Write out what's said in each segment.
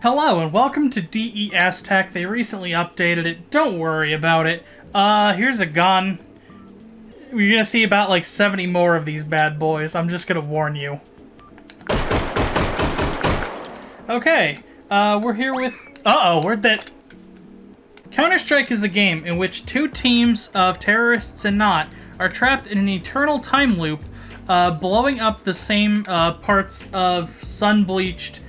Hello and welcome to DES Tech. They recently updated it. Don't worry about it. Here's a gun. You're gonna see about like 70 more of these bad boys. I'm just gonna warn you. Okay, we're here with... where'd that... Counter-Strike is a game in which two teams of terrorists and not are trapped in an eternal time loop, blowing up the same parts of sun-bleached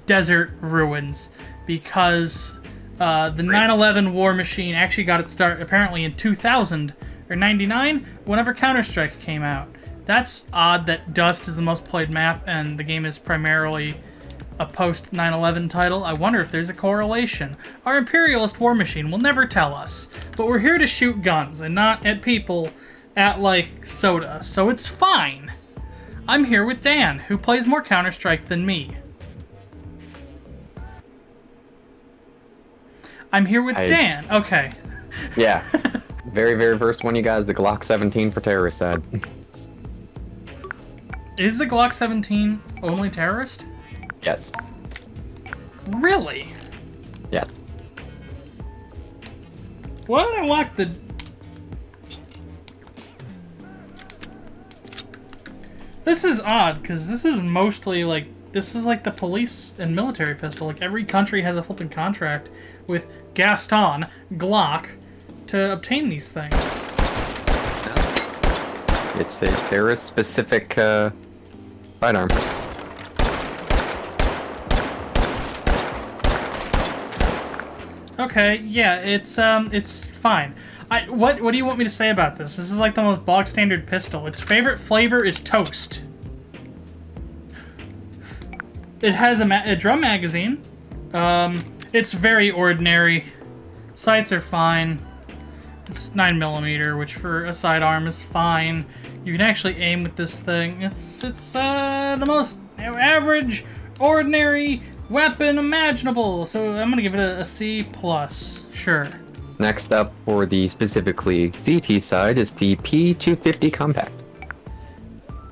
desert ruins because the 9/11 war machine actually got its start apparently in 2000 or 99 whenever Counter-Strike came out. That's odd that Dust is the most played map and the game is primarily a post 9/11 title. I wonder if there's a correlation. Our imperialist war machine will never tell us, but we're here to shoot guns and not at people at like soda, so it's fine. I'm here with Dan, who plays more Counter-Strike than me. I'm here with Dan. Okay. Yeah. Very first one you got is the Glock 17 for terrorist side. Is the Glock 17 only terrorist? Yes. Really? Yes. Why did I lock the... This is odd, because this is mostly like... This is like the police and military pistol. Like, every country has a flipping contract with Gaston Glock to obtain these things. It's a terrorist-specific sidearm. Okay, yeah, it's fine. What do you want me to say about this? This is like the most bog standard pistol. Its favorite flavor is toast. It has a drum magazine. It's very ordinary. Sights are fine. It's 9mm, which for a sidearm is fine. You can actually aim with this thing. It's the most average, ordinary weapon imaginable. So I'm gonna give it a C+. Sure. Next up for the specifically CT side is the P250 Compact.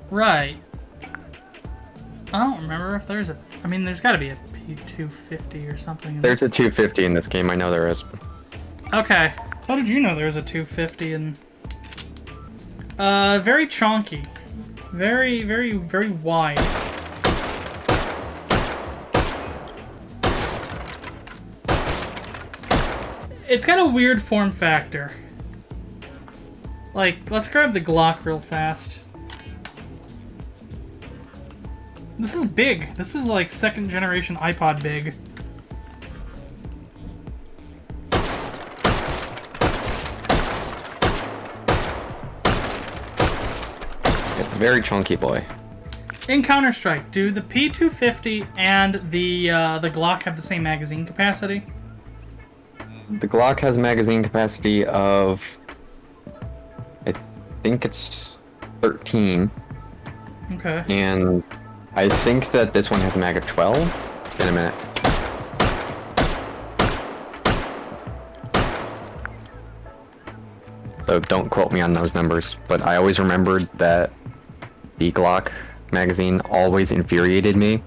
Right. I don't remember if there's a... I mean, there's got to be a P250 or something. There's a 250 in this game. I know there is. Okay. How did you know there was a 250 in... very chonky. Very wide. It's got a weird form factor. Like, let's grab the Glock real fast. This is big. This is like second generation iPod big. It's a very chunky boy. In Counter-Strike, do the P250 and the Glock have the same magazine capacity? The Glock has magazine capacity of... I think it's 13. Okay. And I think that this one has a mag of 12 in a minute. So don't quote me on those numbers, but I always remembered that the Glock magazine always infuriated me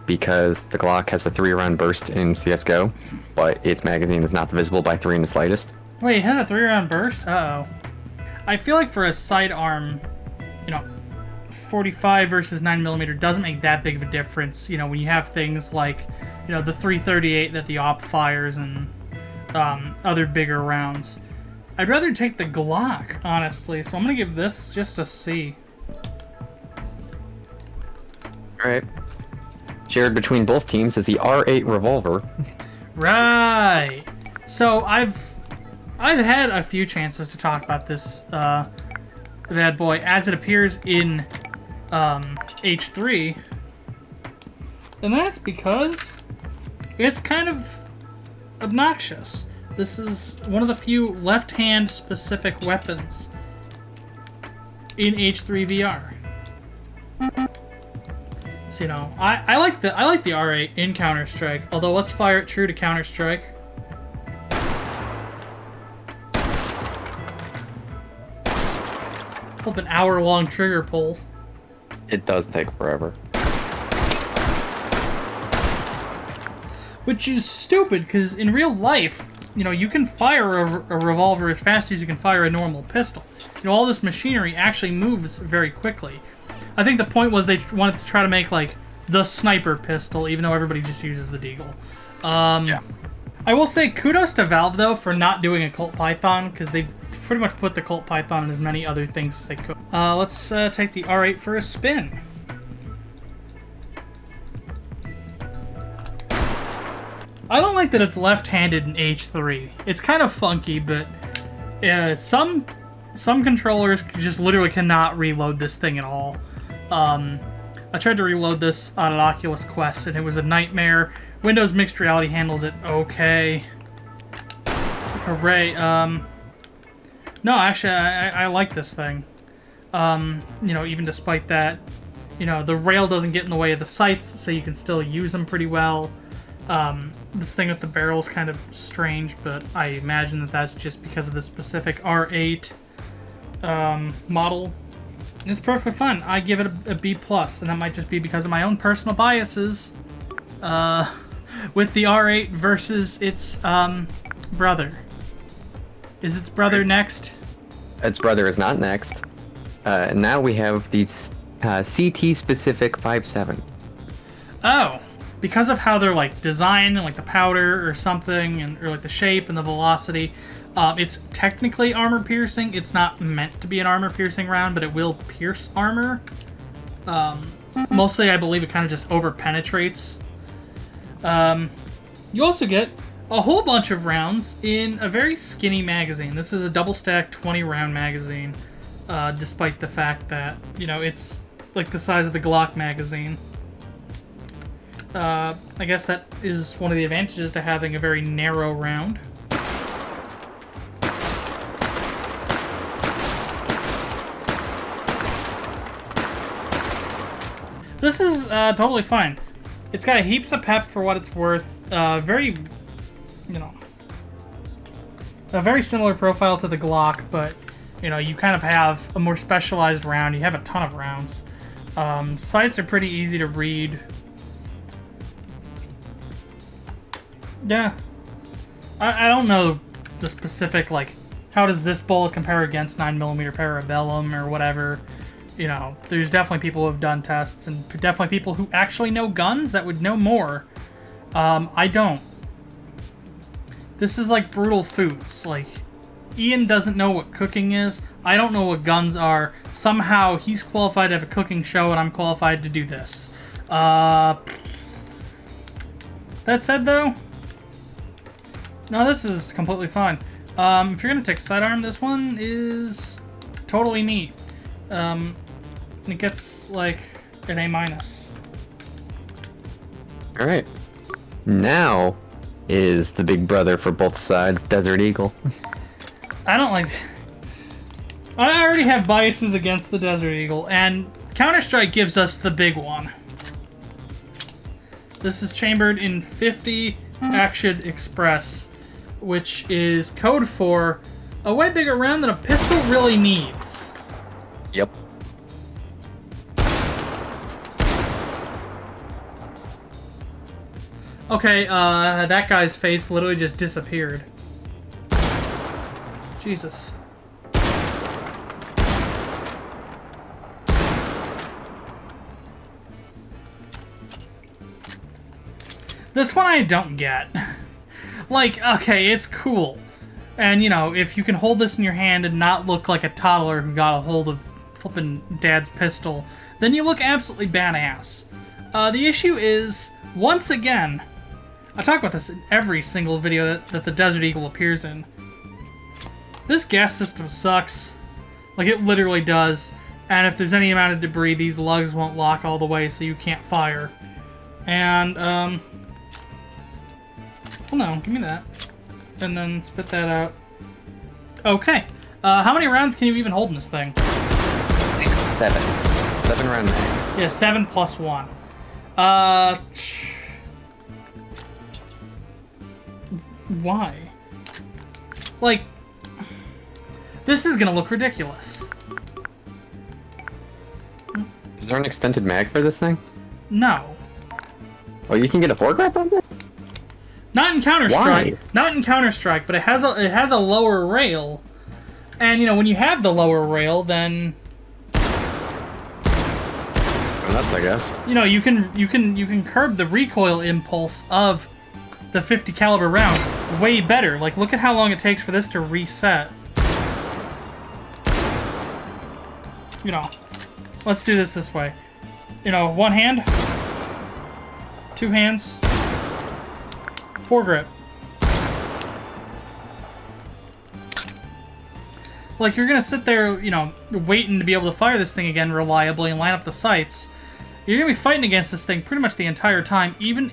because the Glock has a 3-round burst in CSGO, but its magazine is not divisible by 3 in the slightest. Wait, it had a 3-round burst? Uh-oh. I feel like for a sidearm, you know, 45 versus 9mm doesn't make that big of a difference, you know, when you have things like, you know, the 338 that the op fires and other bigger rounds. I'd rather take the Glock, honestly, so I'm gonna give this just a C. Alright. Shared between both teams is the R8 revolver. Right. So I've had a few chances to talk about this bad boy as it appears in H3, and that's because it's kind of obnoxious. This is one of the few left-hand specific weapons in H3VR. So, you know, I like the R8 in Counter-Strike. Although let's fire it true to Counter-Strike. Up an hour-long trigger pull. It does take forever. which is stupid because in real life, you know, you can fire a revolver as fast as you can fire a normal pistol. You know, all this machinery actually moves very quickly. I think the point was they wanted to try to make, like, the sniper pistol, even though everybody just uses the Deagle. Yeah. I will say kudos to Valve, though, for not doing a Colt Python, because they've pretty much put the Colt Python in as many other things as they could. Let's take the R8 for a spin. I don't like that it's left-handed in H3. It's kind of funky, but some controllers just literally cannot reload this thing at all. I tried to reload this on an Oculus Quest, and it was a nightmare. Windows Mixed Reality handles it okay. Hooray. No, actually, I like this thing. You know, even despite that, you know, the rail doesn't get in the way of the sights, so you can still use them pretty well. This thing with the barrel is kind of strange, but I imagine that that's just because of the specific R8 model. It's perfectly fun. I give it a B+, and that might just be because of my own personal biases with the R8 versus its brother. Is its brother next? Its brother is not next. Now we have the CT-specific 5.7. Oh. Because of how they're, like, designed, and like the powder or something, and or like the shape and the velocity, it's technically armor-piercing. It's not meant to be an armor-piercing round, but it will pierce armor. Mostly, I believe it kind of just over-penetrates. You also get a whole bunch of rounds in a very skinny magazine. This is a double-stack 20-round magazine, despite the fact that, you know, it's like the size of the Glock magazine. I guess that is one of the advantages to having a very narrow round. This is totally fine. It's got heaps of pep for what it's worth. Very, you know, a very similar profile to the Glock, but, you know, you kind of have a more specialized round. You have a ton of rounds. Sights are pretty easy to read. Yeah. I don't know the specific, like, how does this bullet compare against 9mm Parabellum or whatever. You know, there's definitely people who have done tests, and definitely people who actually know guns that would know more. I don't. This is like brutal foods. Like, Ian doesn't know what cooking is. I don't know what guns are. Somehow he's qualified to have a cooking show, and I'm qualified to do this. That said, though, no, this is completely fine. If you're gonna take a sidearm, this one is totally neat. It gets like an A-. Alright. Now is the big brother for both sides, Desert Eagle. I don't like... I already have biases against the Desert Eagle, and Counter-Strike gives us the big one. This is chambered in 50 Action Express, which is code for a way bigger round than a pistol really needs. Yep. Okay, that guy's face literally just disappeared. Jesus. This one I don't get. Like, okay, it's cool. And, you know, if you can hold this in your hand and not look like a toddler who got a hold of flippin' dad's pistol, then you look absolutely badass. The issue is, once again, I talk about this in every single video that the Desert Eagle appears in. This gas system sucks. Like, it literally does. And if there's any amount of debris, these lugs won't lock all the way, so you can't fire. And, well, no, give me that. And then spit that out. Okay. How many rounds can you even hold in this thing? 7. 7 round mag. Yeah, 7 plus 1. Why? Like, this is gonna look ridiculous. Is there an extended mag for this thing? No. Oh, you can get a foregrip on this? Not in Counter-Strike. Why? Not in Counter-Strike, but it has a lower rail. And, you know, when you have the lower rail, then... Nuts, I guess. You know, you can curb the recoil impulse of the 50 caliber round way better. Like, look at how long it takes for this to reset. You know, let's do this way. You know, one hand, two hands, foregrip. Like, you're gonna sit there, you know, waiting to be able to fire this thing again reliably and line up the sights. You're gonna be fighting against this thing pretty much the entire time, even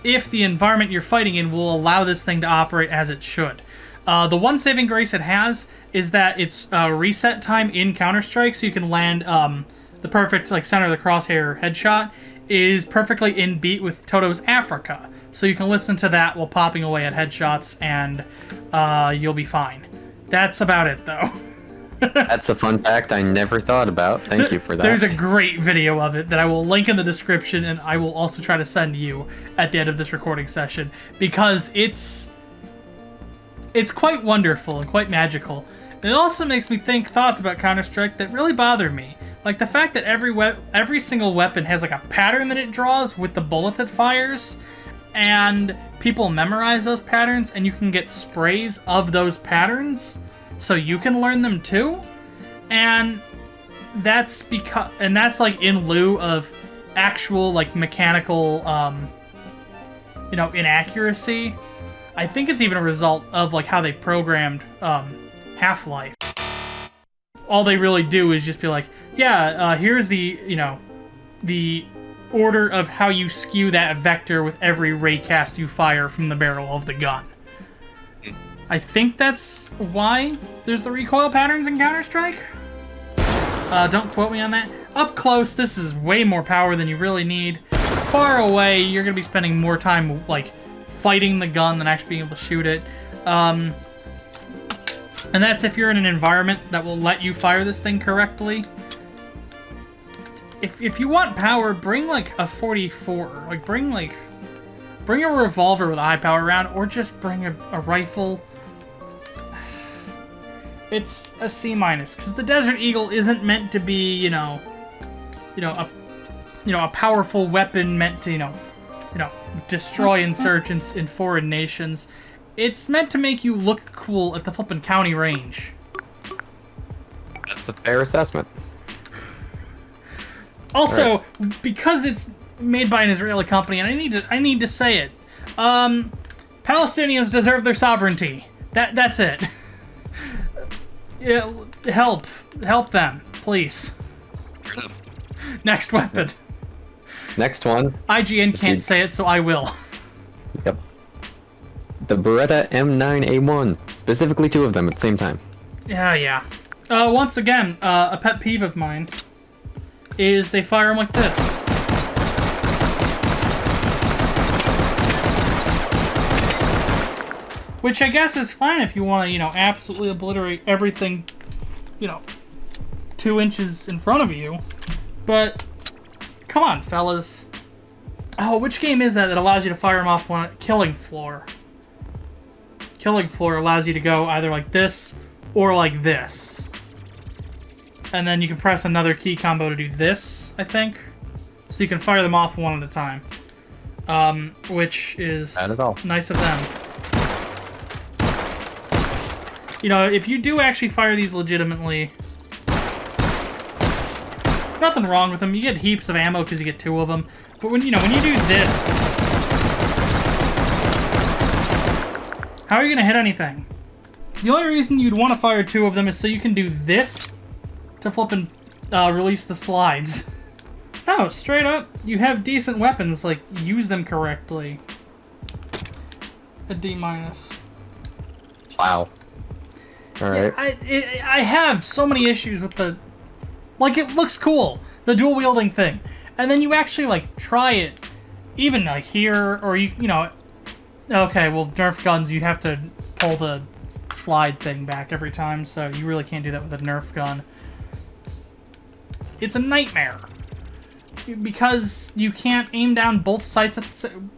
if the environment you're fighting in will allow this thing to operate as it should. The one saving grace it has is that it's reset time in Counter-Strike, so you can land the perfect, like, center of the crosshair headshot is perfectly in beat with Toto's Africa. So you can listen to that while popping away at headshots, and you'll be fine. That's about it, though. That's a fun fact I never thought about. Thank you for that. There's a great video of it that I will link in the description, and I will also try to send you at the end of this recording session, because it's quite wonderful and quite magical. And it also makes me think thoughts about Counter-Strike that really bother me. Like the fact that every single weapon has like a pattern that it draws with the bullets it fires, and people memorize those patterns, and you can get sprays of those patterns, so you can learn them too. And that's like in lieu of actual like mechanical, you know, inaccuracy. I think it's even a result of like how they programmed Half-Life. All they really do is just be like, yeah, here's the, you know, the order of how you skew that vector with every raycast you fire from the barrel of the gun. I think that's why there's the recoil patterns in Counter-Strike. Don't quote me on that. Up close, this is way more power than you really need. Far away, you're going to be spending more time, like, fighting the gun than actually being able to shoot it. And that's if you're in an environment that will let you fire this thing correctly. If you want power, bring, like, a 44. Like, bring a revolver with a high power round, or just bring a rifle. It's a C-, because the Desert Eagle isn't meant to be, a powerful weapon meant to, destroy insurgents in foreign nations. It's meant to make you look cool at the flippin' county range. That's a fair assessment. Also, because it's made by an Israeli company, and I need to say it, Palestinians deserve their sovereignty. That's it. Yeah, help them, please. Fair enough. Next weapon. Next one. IGN can't say it, so I will. Yep. The Beretta M9A1. Specifically two of them at the same time. Yeah. Once again, a pet peeve of mine is they fire them like this. Which I guess is fine if you want to, absolutely obliterate everything, 2 inches in front of you. But, come on, fellas. Oh, which game is that allows you to fire them off on Killing Floor? Killing Floor allows you to go either like this or like this. And then you can press another key combo to do this, I think. So you can fire them off one at a time. Which is nice of them. If you do actually fire these legitimately, nothing wrong with them. You get heaps of ammo because you get 2 of them. But when you do this, how are you going to hit anything? The only reason you'd want to fire 2 of them is so you can do this to flip and release the slides. No, straight up, you have decent weapons, like, use them correctly. A D-. Wow. Alright. Yeah, I have so many issues with the... Like, it looks cool, the dual-wielding thing. And then you actually, like, try it, even, like, here, or okay, well, Nerf guns, you have to pull the slide thing back every time, so you really can't do that with a Nerf gun. It's a nightmare. Because you can't aim down both sights at the same...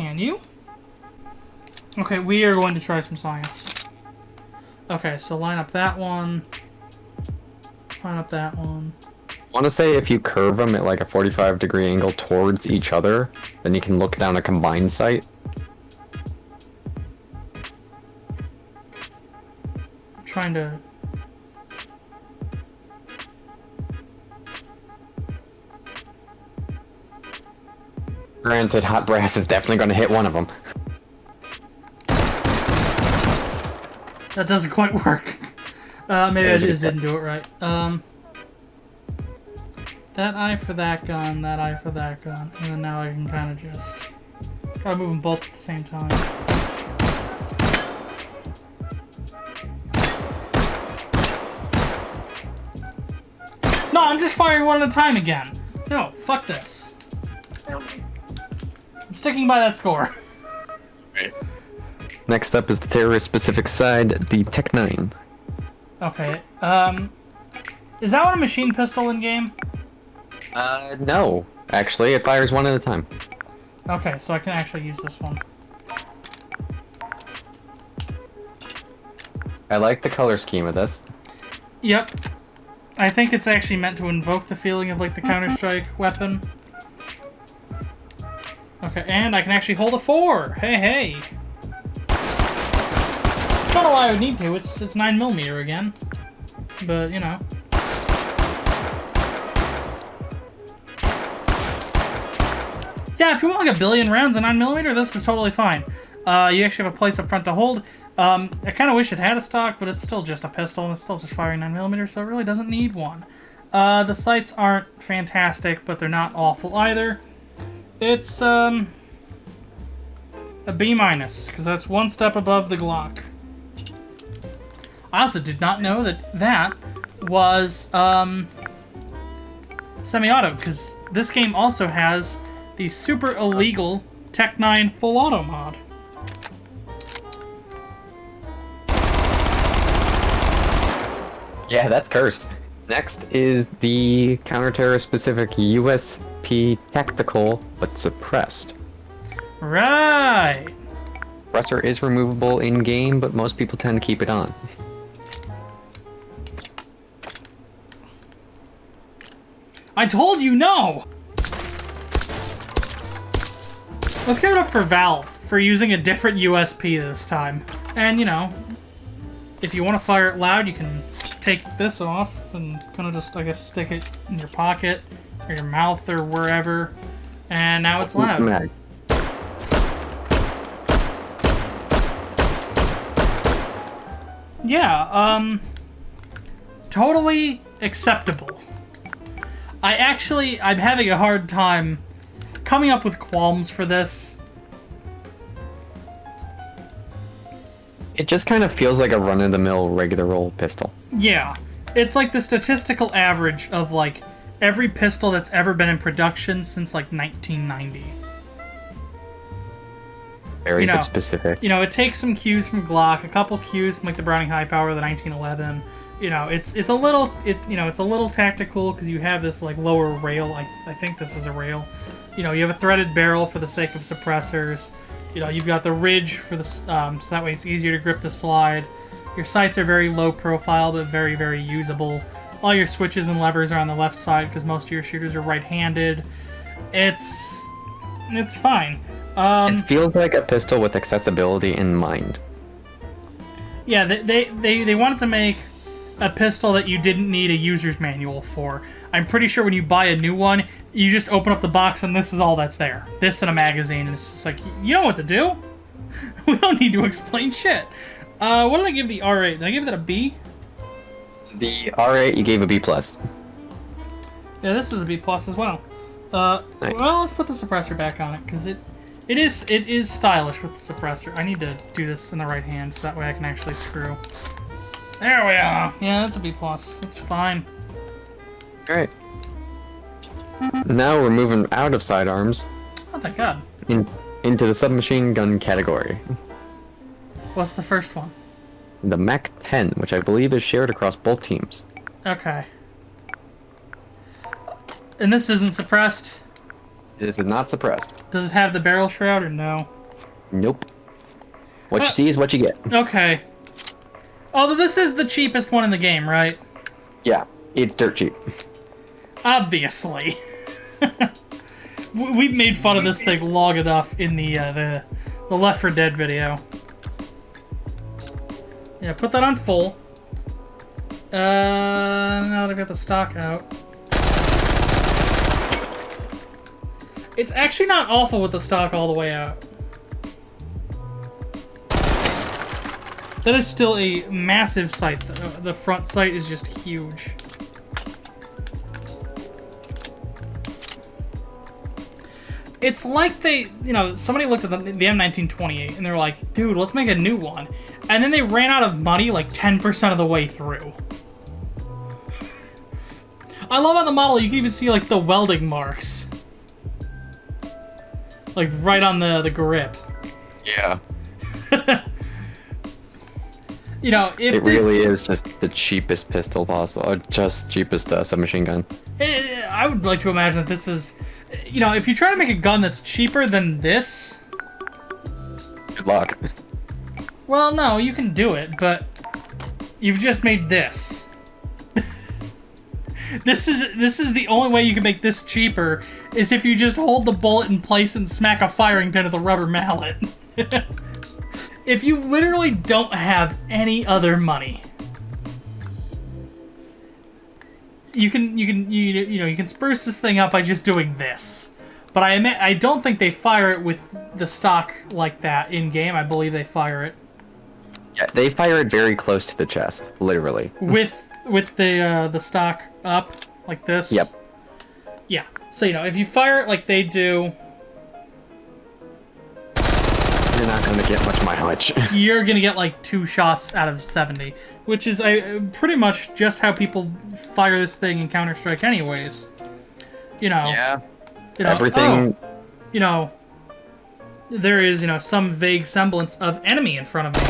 Can you? Okay, we are going to try some science. Okay, so line up that one. Line up that one. I want to say if you curve them at like a 45-degree angle towards each other, then you can look down a combined sight. I'm trying to... Granted, hot brass is definitely going to hit one of them. That doesn't quite work. Maybe I just didn't do it right. That eye for that gun, that eye for that gun, and then now I can kind of just try to move them both at the same time. No, I'm just firing one at a time again. No, fuck this. I'm sticking by that score. Next up is the terrorist-specific side, the Tech 9. Okay, is that one a machine pistol in game? No. Actually, it fires one at a time. Okay, so I can actually use this one. I like the color scheme of this. Yep. I think it's actually meant to invoke the feeling of, like, the Counter-Strike weapon. Okay, and I can actually hold a 4! Hey, hey! Don't know why I would need to, it's 9mm again. But, you know. Yeah, if you want like a billion rounds of 9mm, this is totally fine. You actually have a place up front to hold. I kind of wish it had a stock, but it's still just a pistol, and it's still just firing 9mm, so it really doesn't need one. The sights aren't fantastic, but they're not awful either. It's, a B-, because that's one step above the Glock. I also did not know that that was, semi-auto, because this game also has the super illegal Tech 9 full auto mod. Yeah, that's cursed. Next is the counter-terrorist specific USP tactical, but suppressed. Right! Suppressor is removable in-game, but most people tend to keep it on. I told you no! Let's give it up for Valve for using a different USP this time. And, you know, if you want to fire it loud, you can take this off and kind of just, I guess, stick it in your pocket or your mouth or wherever. And now it's loud. Yeah, totally acceptable. I'm having a hard time coming up with qualms for this. It just kind of feels like a run-of-the-mill regular old pistol. Yeah. It's like the statistical average of, like, every pistol that's ever been in production since, like, 1990. Very good specific. You know, it takes some cues from Glock, a couple cues from, like, the Browning High Power, the 1911. You know, it's a little tactical because you have this, like, lower rail. I think this is a rail. You know, you have a threaded barrel for the sake of suppressors. You know, you've got the ridge for the so that way it's easier to grip the slide. Your sights are very low profile but very, very usable. All your switches and levers are on the left side because most of your shooters are right-handed. It's fine. It feels like a pistol with accessibility in mind. Yeah, they wanted to make a pistol that you didn't need a user's manual for. I'm pretty sure when you buy a new one, you just open up the box and this is all that's there. This and a magazine, and it's just like, you know what to do? We don't need to explain shit. What did I give the R8? Did I give that a B? The R8 you gave a B+. Yeah, this is a B+ as well. Nice. Well, let's put the suppressor back on it, because it is stylish with the suppressor. I need to do this in the right hand, so that way I can actually screw. There we are. Yeah, that's a B+. It's fine. Alright. Now we're moving out of sidearms. Oh, thank God. Into the submachine gun category. What's the first one? The Mac-10, which I believe is shared across both teams. Okay. And this isn't suppressed? This is not suppressed. Does it have the barrel shroud or no? Nope. What you see is what you get. Okay. Although this is the cheapest one in the game, right? Yeah, it's dirt cheap. Obviously. We've made fun of this thing long enough in the Left 4 Dead video. Yeah, put that on full. Now that I've got the stock out. It's actually not awful with the stock all the way out. That is still a massive sight. The front sight is just huge. It's like they, somebody looked at the M1928 and they were like, dude, let's make a new one. And then they ran out of money like 10% of the way through. I love on the model, you can even see like the welding marks. Like right on the grip. Yeah. If it really is just the cheapest pistol possible, or just cheapest submachine gun. I would like to imagine that this is, if you try to make a gun that's cheaper than this. Good luck. Well, no, you can do it, but you've just made this. This is the only way you can make this cheaper, is if you just hold the bullet in place and smack a firing pin with a rubber mallet. If you literally don't have any other money, you can spruce this thing up by just doing this. But I don't think they fire it with the stock like that in game. I believe they fire it. Yeah, they fire it very close to the chest, literally. With the stock up like this. Yep. Yeah. So if you fire it like they do, you're not going to get much mileage. You're going to get like 2 shots out of 70, which is pretty much just how people fire this thing in Counter-Strike anyways. Yeah. Everything. There is, some vague semblance of enemy in front of me.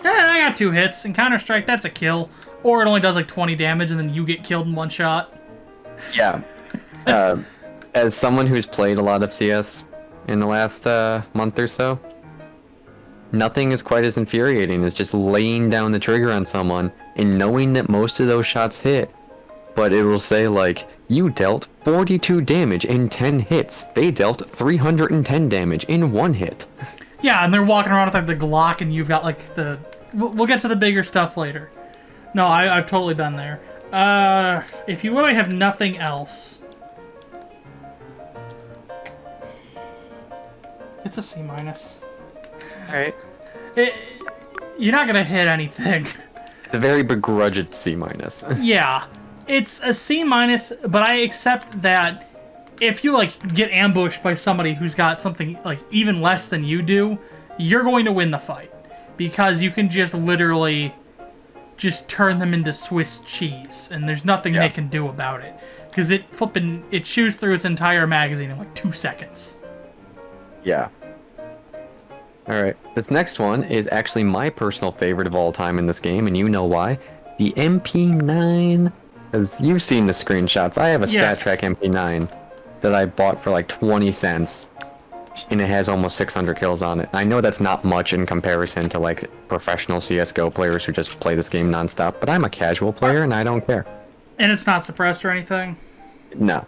I got 2 hits. In Counter-Strike, that's a kill. Or it only does like 20 damage and then you get killed in 1 shot. Yeah. As someone who's played a lot of CS in the last month or so, nothing is quite as infuriating as just laying down the trigger on someone and knowing that most of those shots hit. But it will say, like, you dealt 42 damage in 10 hits. They dealt 310 damage in 1 hit. Yeah, and they're walking around with like the Glock and you've got like the... We'll get to the bigger stuff later. No, I've totally been there. If you literally have nothing else... It's a C-. Alright. You're not gonna hit anything. It's a very begrudged C-. Yeah. It's a C-, but I accept that if you, like, get ambushed by somebody who's got something, like, even less than you do, you're going to win the fight. Because you can just literally just turn them into Swiss cheese, and there's nothing they can do about it. Because it chews through its entire magazine in, like, 2 seconds. Yeah. Alright, this next one is actually my personal favorite of all time in this game, and you know why. The MP9... Because you've seen the screenshots. I have a StatTrak MP9 that I bought for like 20 cents. And it has almost 600 kills on it. I know that's not much in comparison to like professional CSGO players who just play this game nonstop, but I'm a casual player and I don't care. And it's not suppressed or anything? No.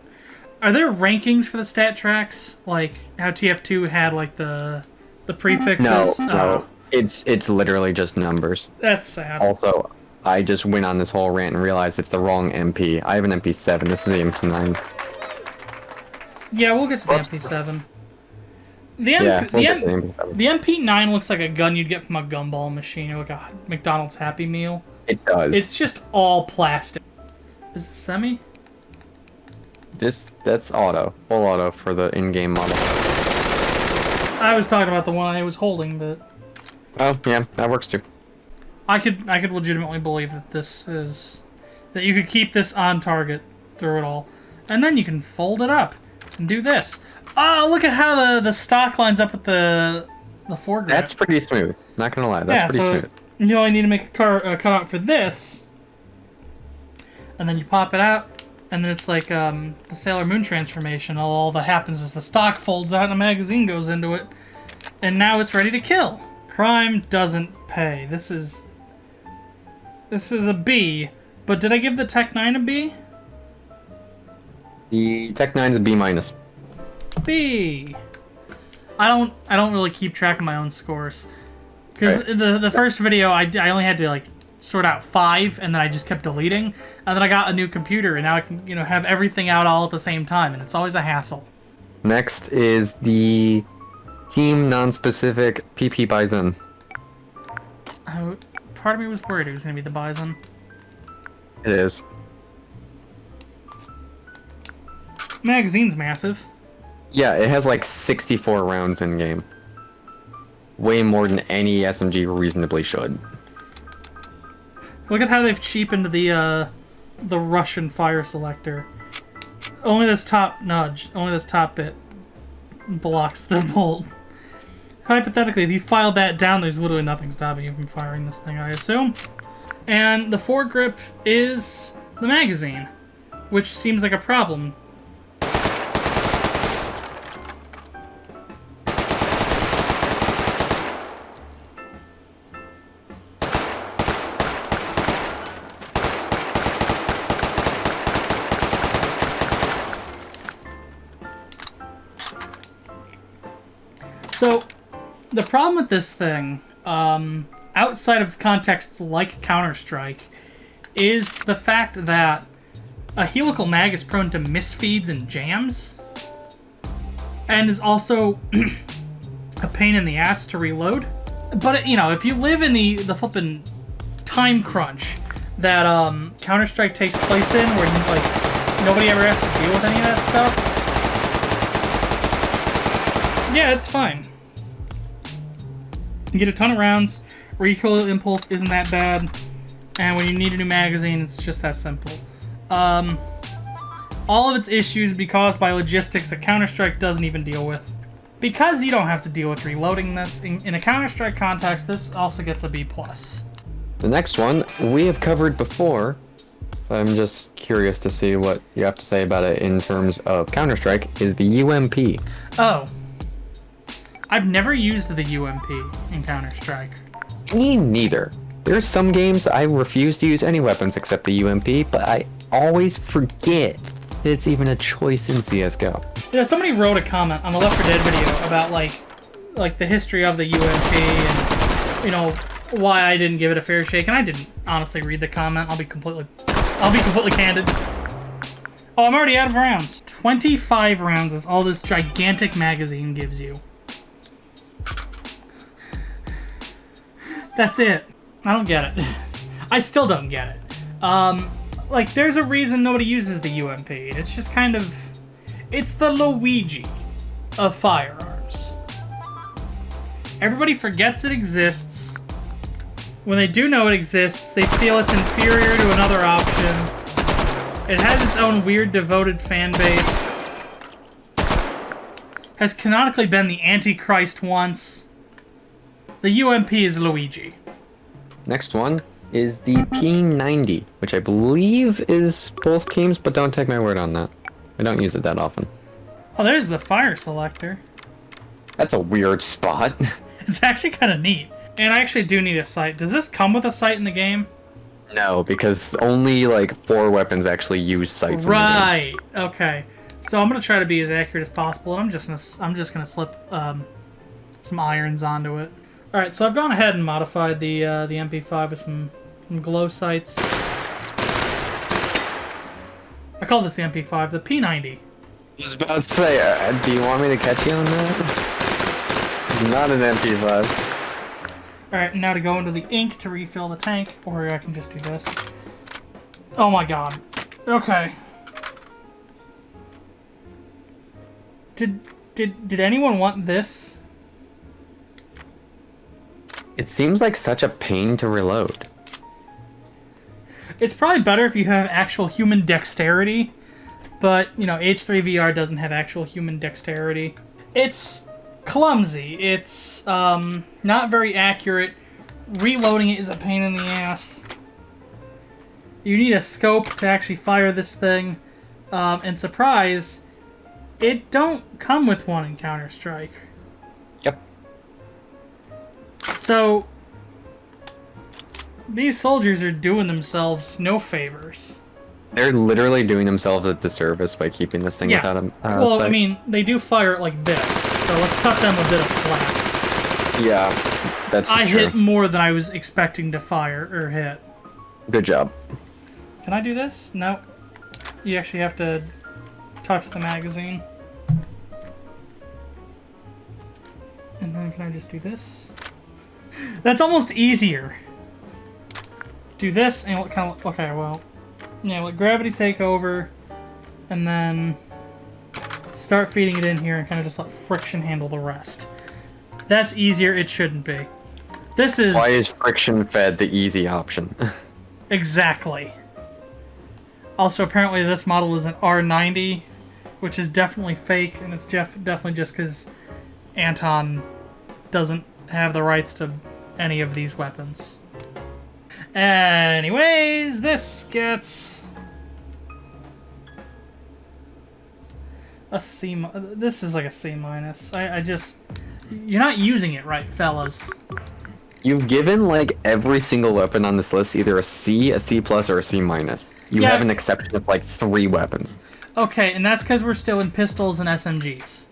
Are there rankings for the StatTraks? Like how TF2 had like the prefixes? No. It's literally just numbers. That's sad. Also, I just went on this whole rant and realized it's the wrong MP. I have an MP7. This is the MP9. Yeah, we'll get to the MP7. The MP9 looks like a gun you'd get from a gumball machine or like a McDonald's Happy Meal. It does. It's just all plastic. Is it semi? That's auto. Full auto for the in-game model. I was talking about the one I was holding, but... Oh, yeah, that works too. I could legitimately believe that that you could keep this on target through it all. And then you can fold it up and do this. Oh, look at how the stock lines up with the foregrip. That's pretty smooth. Not gonna lie, that's pretty smooth. You only need to make a cutout for this. And then you pop it out, And then it's like the Sailor Moon transformation. All that happens is the stock folds out and a magazine goes into it. And now it's ready to kill. Crime doesn't pay. This is a B. But did I give the Tech 9 a B? The Tech 9 is a B minus. B. I don't really keep track of my own scores. Because the first video, I only had to like sort out 5, and then I just kept deleting. And then I got a new computer, and now I can have everything out all at the same time, and it's always a hassle. Next is the Team Non-Specific PP Bison. Part of me was worried it was going to be the Bison. It is. Magazine's massive. Yeah, it has like 64 rounds in game. Way more than any SMG reasonably should. Look at how they've cheapened the Russian fire selector. Only this top bit blocks the bolt. Hypothetically, if you file that down, there's literally nothing stopping you from firing this thing, I assume. And the foregrip is the magazine, which seems like a problem. So, the problem with this thing, outside of contexts like Counter-Strike, is the fact that a helical mag is prone to misfeeds and jams, and is also a pain in the ass to reload. But, if you live in the flippin' time crunch that Counter-Strike takes place in, where nobody ever has to deal with any of that stuff, yeah, it's fine. You get a ton of rounds, recoil impulse isn't that bad, and when you need a new magazine, it's just that simple. All of its issues be caused by logistics that Counter-Strike doesn't even deal with. Because you don't have to deal with reloading this, in a Counter-Strike context, this also gets a B+. The next one we have covered before, so I'm just curious to see what you have to say about it in terms of Counter-Strike, is the UMP. Oh. I've never used the UMP in Counter-Strike. Me neither. There's some games I refuse to use any weapons except the UMP, but I always forget that it's even a choice in CSGO. Somebody wrote a comment on the Left 4 Dead video about like the history of the UMP and why I didn't give it a fair shake, and I didn't honestly read the comment. I'll be completely candid. Oh, I'm already out of rounds. 25 rounds is all this gigantic magazine gives you. That's it. I don't get it. I still don't get it. There's a reason nobody uses the UMP. It's just kind of... It's the Luigi of firearms. Everybody forgets it exists. When they do know it exists, they feel it's inferior to another option. It has its own weird, devoted fan base. Has canonically been the Antichrist once. The UMP is Luigi. Next one is the P90, which I believe is both teams, but don't take my word on that. I don't use it that often. Oh, there's the fire selector. That's a weird spot. It's actually kind of neat. And I actually do need a sight. Does this come with a sight in the game? No, because only 4 weapons actually use sights. Right. In the game. Okay. So I'm gonna try to be as accurate as possible, and I'm just gonna slip some irons onto it. All right. So I've gone ahead and modified the MP5 with some glow sights. I call this the MP5, the P90. I was about to say, do you want me to catch you on that? It's not an MP5. Alright, now to go into the ink to refill the tank, or I can just do this. Oh my god. Okay. Did anyone want this? It seems like such a pain to reload. It's probably better if you have actual human dexterity, but, H3VR doesn't have actual human dexterity. It's clumsy. It's not very accurate. Reloading it is a pain in the ass. You need a scope to actually fire this thing. and surprise, it don't come with one in Counter-Strike. Yep. So, these soldiers are doing themselves no favors. They're literally doing themselves a disservice by keeping this thing without a... well, I mean, they do fire it like this, so let's cut them a bit of slack. Yeah, that's true. I hit more than I was expecting to fire or hit. Good job. Can I do this? No. You actually have to touch the magazine. And then can I just do this? That's almost easier. Do this and what kind of... Okay, well... Yeah, let gravity take over, and then start feeding it in here and kind of just let friction handle the rest. That's easier. It shouldn't be. This is... Why is friction fed the easy option? Exactly. Also, apparently this model is an R90, which is definitely fake, and it's definitely just because Anton doesn't have the rights to any of these weapons. Anyways, this gets a C. This is like a C minus. I just... You're not using it right, fellas. You've given, like, every single weapon on this list either a C, a C+, or a C minus. You Yeah. have an exception of, like, 3 weapons. Okay, and that's because we're still in pistols and SMGs.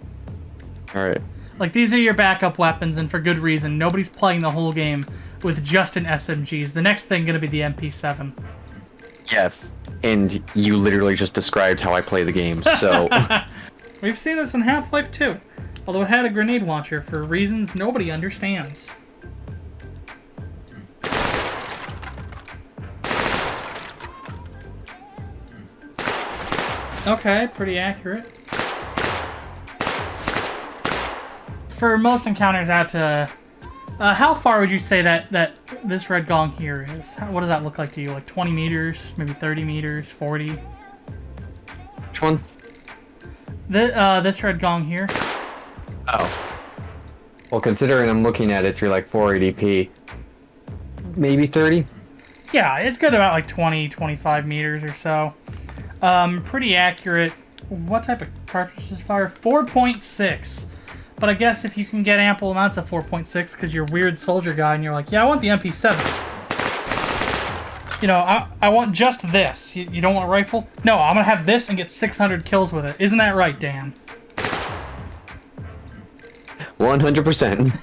Alright. Like, these are your backup weapons, and for good reason. Nobody's playing the whole game with just an SMGs. The next thing gonna be the MP7. Yes. And you literally just described how I play the game, so... We've seen this in Half-Life 2, although it had a grenade launcher for reasons nobody understands. Okay, pretty accurate. For most encounters out to... how far would you say that this red gong here is? What does that look like to you? Like 20 meters? Maybe 30 meters? 40? Which one? This red gong here. Oh. Well, considering I'm looking at it through, like, 480p, maybe 30? Yeah, it's good about like 20, 25 meters or so. Pretty accurate. What type of cartridge does it fire? 4.6. But I guess if you can get ample amounts of 4.6 because you're a weird soldier guy and you're like, yeah, I want the MP7. You know, I want just this. You don't want a rifle? No, I'm going to have this and get 600 kills with it. Isn't that right, Dan? 100%.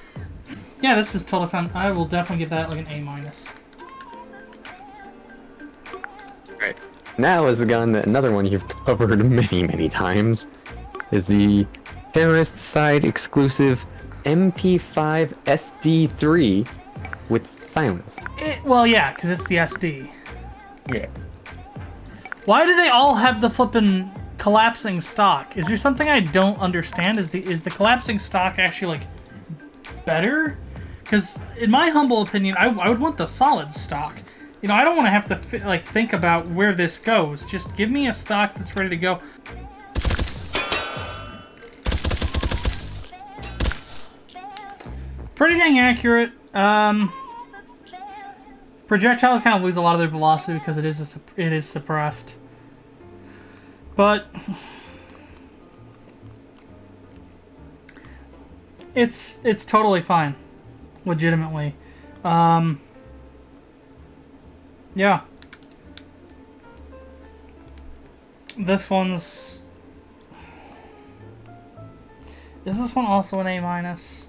Yeah, this is totally fun. I will definitely give that like an A minus. Right. Now is the gun that another one you've covered many, many times is the terrorist side exclusive MP5 SD3 with silence. Well, yeah, because it's the SD. Yeah. Why do they all have the flippin' collapsing stock? Is there something I don't understand? Is the collapsing stock actually like better? Because in my humble opinion, I would want the solid stock. You know, I don't want to have to think about where this goes. Just give me a stock that's ready to go. Pretty dang accurate. Projectiles kind of lose a lot of their velocity because it is suppressed. But it's totally fine, legitimately. Yeah. This one's... Is this one also an A minus?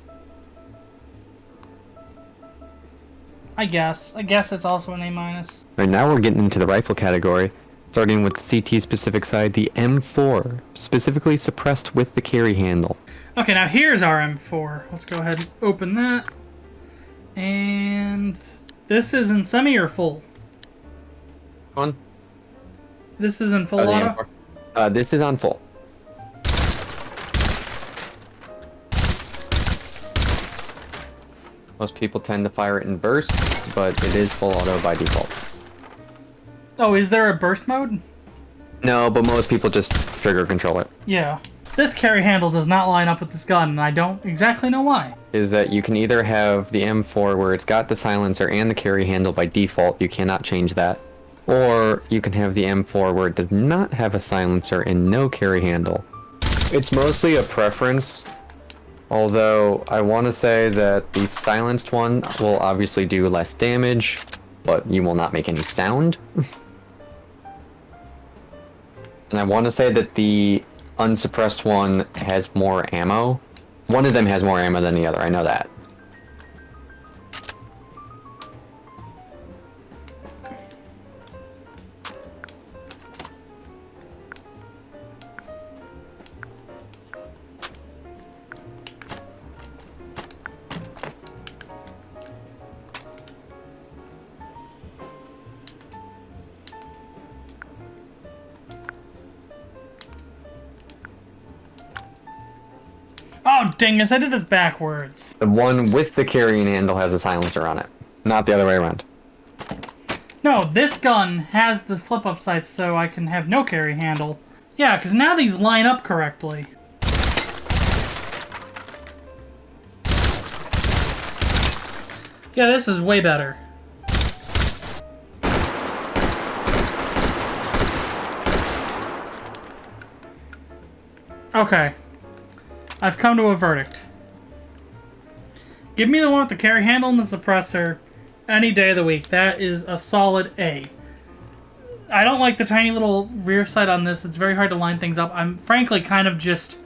I guess it's also an A minus. Right, now we're getting into the rifle category, starting with the CT specific side, the M4, specifically suppressed with the carry handle. Okay, now here's our M4. Let's go ahead and open that. And this is in semi or full? On? This is in full the auto? M4. This is on full. Most people tend to fire it in bursts, but it is full auto by default. Oh, is there a burst mode? No, but most people just trigger control it. Yeah. This carry handle does not line up with this gun, and I don't exactly know why. Is that you can either have the M4 where it's got the silencer and the carry handle by default, you cannot change that, Or you can have the M4 where it does not have a silencer and no carry handle. It's mostly a preference, although I want to say that the silenced one will obviously do less damage, but you will not make any sound. And I want to say that the unsuppressed one has more ammo. One of them has more ammo than the other, I know that. Oh, dingus, I did this backwards. The one with the carrying handle has a silencer on it, not the other way around. No, this gun has the flip-up sights so I can have no carry handle. Yeah, because now these line up correctly. Yeah, this is way better. Okay. I've come to a verdict. Give me the one with the carry handle and the suppressor any day of the week. That is a solid A. I don't like the tiny little rear sight on this. It's very hard to line things up. I'm frankly kind of just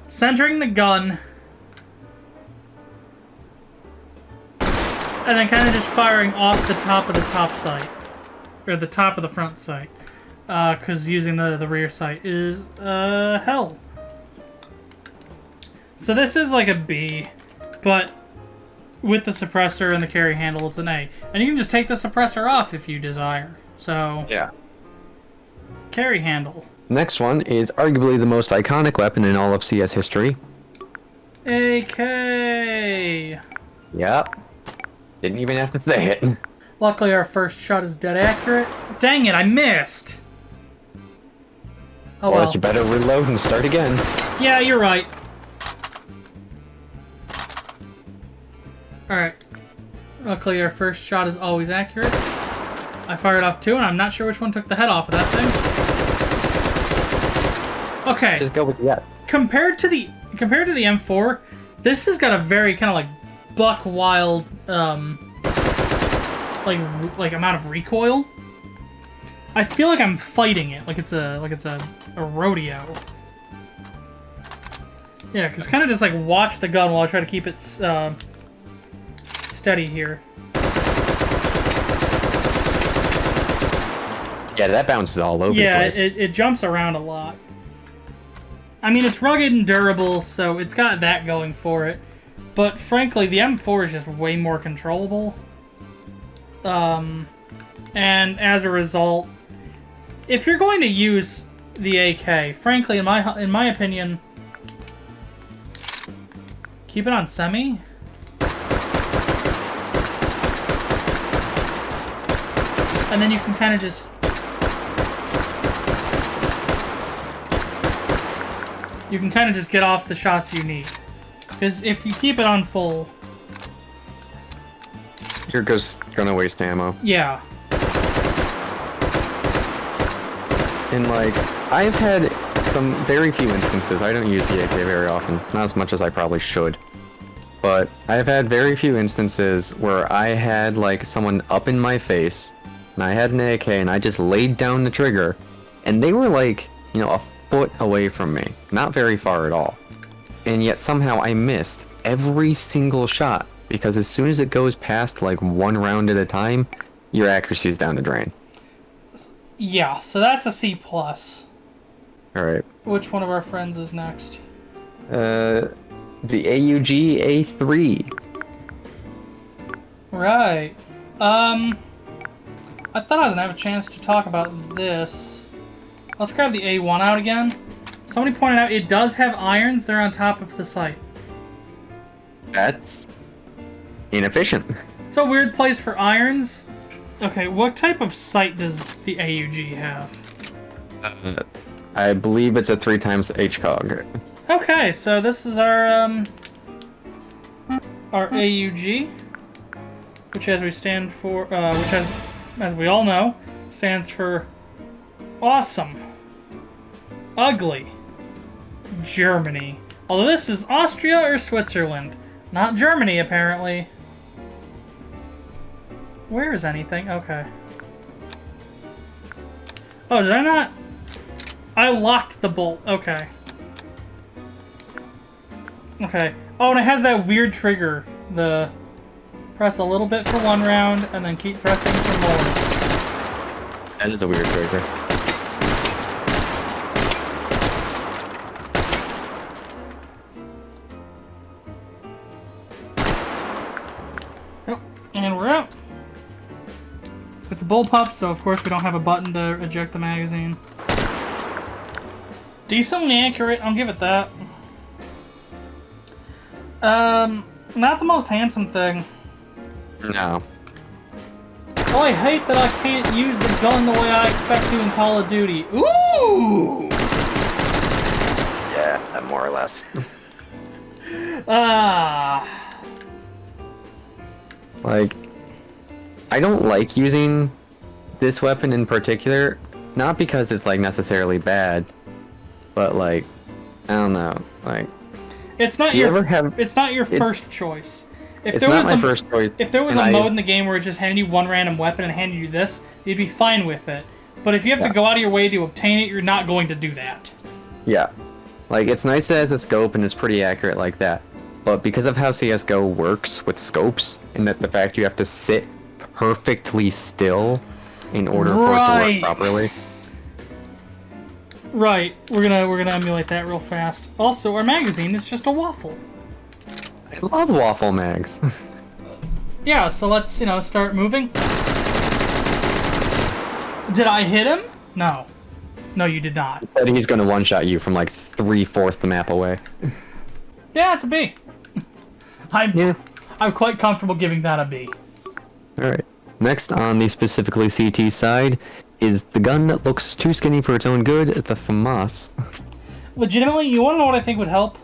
centering the gun and then kind of just firing off the top of the top sight. Or the top of the front sight. Because using the rear sight is hell. So this is like a B, but with the suppressor and the carry handle, it's an A. And you can just take the suppressor off if you desire. So, yeah. Carry handle. Next one is arguably the most iconic weapon in all of CS history. AK! Yep. Didn't even have to say it. Luckily our first shot is dead accurate. Dang it, I missed! Oh well. You better reload and start again. Yeah, you're right. Alright. Luckily our first shot is always accurate. I fired off two and I'm not sure which one took the head off of that thing. Okay. Just go with yes. Compared to the M4, this has got a very kind of like buck wild like amount of recoil. I feel like I'm fighting it, like it's a rodeo. Yeah, cause kind of just like watch the gun while I try to keep it steady here. Yeah, that bounces all over the place. Yeah, it jumps around a lot. I mean, it's rugged and durable, so it's got that going for it. But frankly, the M4 is just way more controllable. And as a result, if you're going to use the AK, frankly, in my opinion, keep it on semi. And then you can kind of just get off the shots you need. Because if you keep it on full, you're just gonna waste ammo. Yeah. And like, I've had some very few instances, I don't use the AK very often, not as much as I probably should. But I've had very few instances where I had like someone up in my face, and I had an AK and I just laid down the trigger, and they were like, you know, a foot away from me. Not very far at all. And yet somehow I missed every single shot, because as soon as it goes past like one round at a time, your accuracy is down the drain. Yeah, so that's a C+. Alright. Which one of our friends is next? The AUG A3. Right. I thought I was gonna have a chance to talk about this. Let's grab the A1 out again. Somebody pointed out it does have irons. They're on top of the sight. That's inefficient. It's a weird place for irons. Okay, what type of sight does the AUG have? I believe it's a 3x HCOG. Okay, so this is our AUG, which as we stand for, as we all know, stands for awesome, ugly, Germany. Although this is Austria or Switzerland, not Germany apparently. Where is anything? Okay. Oh, did I not? I locked the bolt. Okay. Okay. Oh, and it has that weird trigger. The press a little bit for one round, and then keep pressing for more. That is a weird trigger. Oh, and we're out. It's a bullpup, so of course we don't have a button to eject the magazine. Decently accurate, I'll give it that. Not the most handsome thing. No. Oh, I hate that I can't use the gun the way I expect to in Call of Duty. Ooh! Yeah, that more or less. Like, I don't like using this weapon in particular, not because it's like necessarily bad, but like, I don't know, like. It's not it's not your first choice. It's not my first choice. If there was a mode in the game where it just handed you one random weapon and handed you this, you'd be fine with it. But if you have to go out of your way to obtain it, you're not going to do that. Yeah. Like, it's nice that it has a scope and it's pretty accurate like that. But because of how CSGO works with scopes, and that the fact you have to sit perfectly still in order for it to work properly. Right. We're gonna emulate that real fast. Also, our magazine is just a waffle. I love waffle mags. Yeah, so let's, start moving. Did I hit him? No. No, you did not. But he's gonna one-shot you from like 3/4 the map away. Yeah, it's a B. I'm quite comfortable giving that a B. Alright. Next on the specifically CT side is the gun that looks too skinny for its own good, the FAMAS. Legitimately, you want to know what I think would help?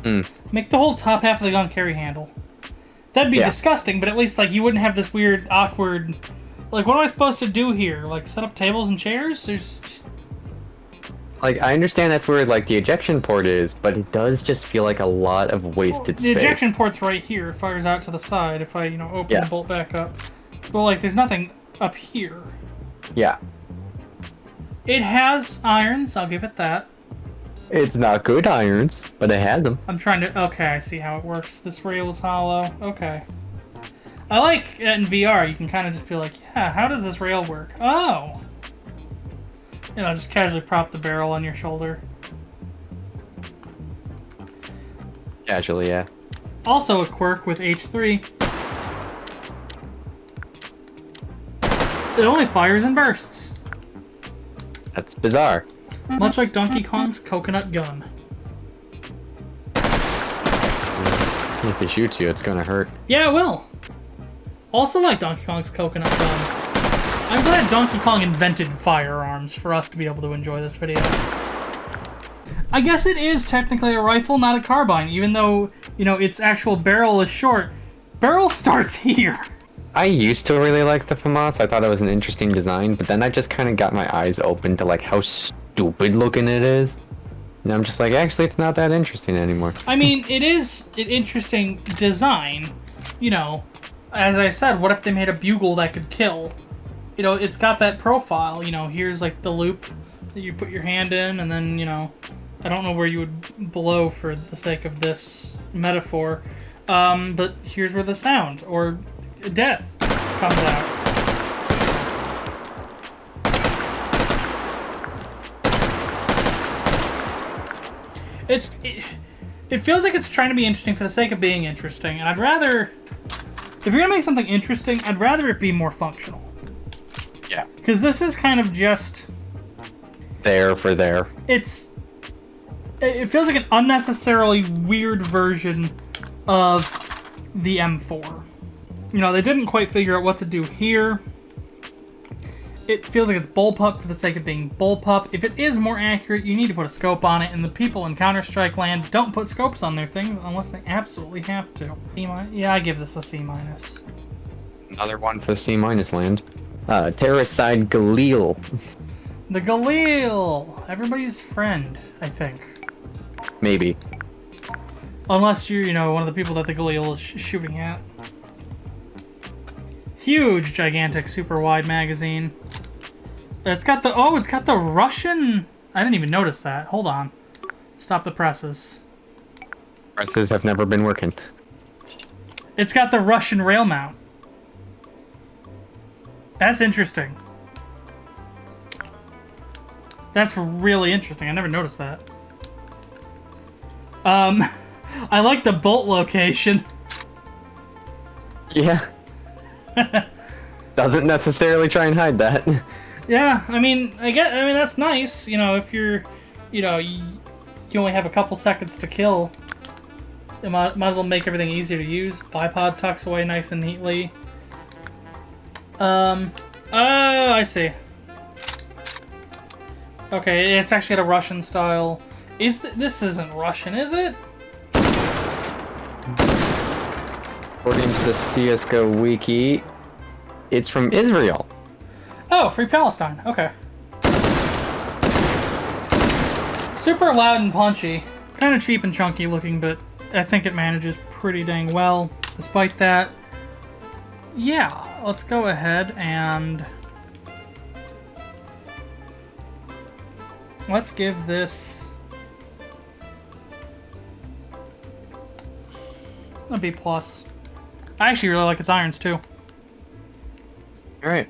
Hmm. Make the whole top half of the gun carry handle. That'd be disgusting, but at least like you wouldn't have this weird, awkward... Like, what am I supposed to do here? Like, set up tables and chairs? There's... Like, I understand that's where, like, the ejection port is, but it does just feel like a lot of wasted space. The ejection port's right here. It fires out to the side if I, open the bolt back up. But, like, there's nothing up here. Yeah. It has irons, I'll give it that. It's not good irons, but it has them. I'm trying to... Okay, I see how it works. This rail is hollow. Okay. I like that in VR, you can kind of just be like, yeah, how does this rail work? Oh! Just casually prop the barrel on your shoulder. Casually, yeah. Also a quirk with H3. It only fires in bursts. That's bizarre. Much like Donkey Kong's coconut gun. If it shoots you, it's gonna hurt. Yeah, it will. Also like Donkey Kong's coconut gun. I'm glad Donkey Kong invented firearms for us to be able to enjoy this video. I guess it is technically a rifle, not a carbine, even though, its actual barrel is short. Barrel starts here. I used to really like the FAMAS. I thought it was an interesting design, but then I just kind of got my eyes open to like how stupid looking it is. And I'm just like, actually, it's not that interesting anymore. I mean, it is an interesting design. As I said, what if they made a bugle that could kill? It's got that profile. Here's like the loop that you put your hand in, and then, I don't know where you would blow for the sake of this metaphor. But here's where the sound, or death, comes out. It feels like it's trying to be interesting for the sake of being interesting, and I'd rather... If you're gonna make something interesting, I'd rather it be more functional. Yeah. Because this is kind of just... there for there. It feels like an unnecessarily weird version of the M4. They didn't quite figure out what to do here. It feels like it's bullpup for the sake of being bullpup. If it is more accurate, you need to put a scope on it, and the people in Counter-Strike land don't put scopes on their things unless they absolutely have to. Yeah, I give this a C-. Another one for the C- land. Terrorist side Galil. The Galil! Everybody's friend, I think. Maybe. Unless you're, one of the people that the Galil is shooting at. Huge, gigantic, super wide magazine. It's got the Russian... I didn't even notice that. Hold on. Stop the presses. Presses have never been working. It's got the Russian rail mount. That's interesting. That's really interesting. I never noticed that. I like the bolt location. Yeah. Doesn't necessarily try and hide that. Yeah, I mean that's nice. If you're, you only have a couple seconds to kill. You might as well make everything easier to use. Bipod tucks away nice and neatly. Oh, I see. Okay, it's actually got a Russian style. This isn't Russian, is it? According to the CSGO wiki, it's from Israel. Oh, Free Palestine. Okay. Super loud and punchy. Kind of cheap and chunky looking, but I think it manages pretty dang well. Despite that, yeah, let's go ahead and let's give this a B+. I actually really like its irons too. Alright.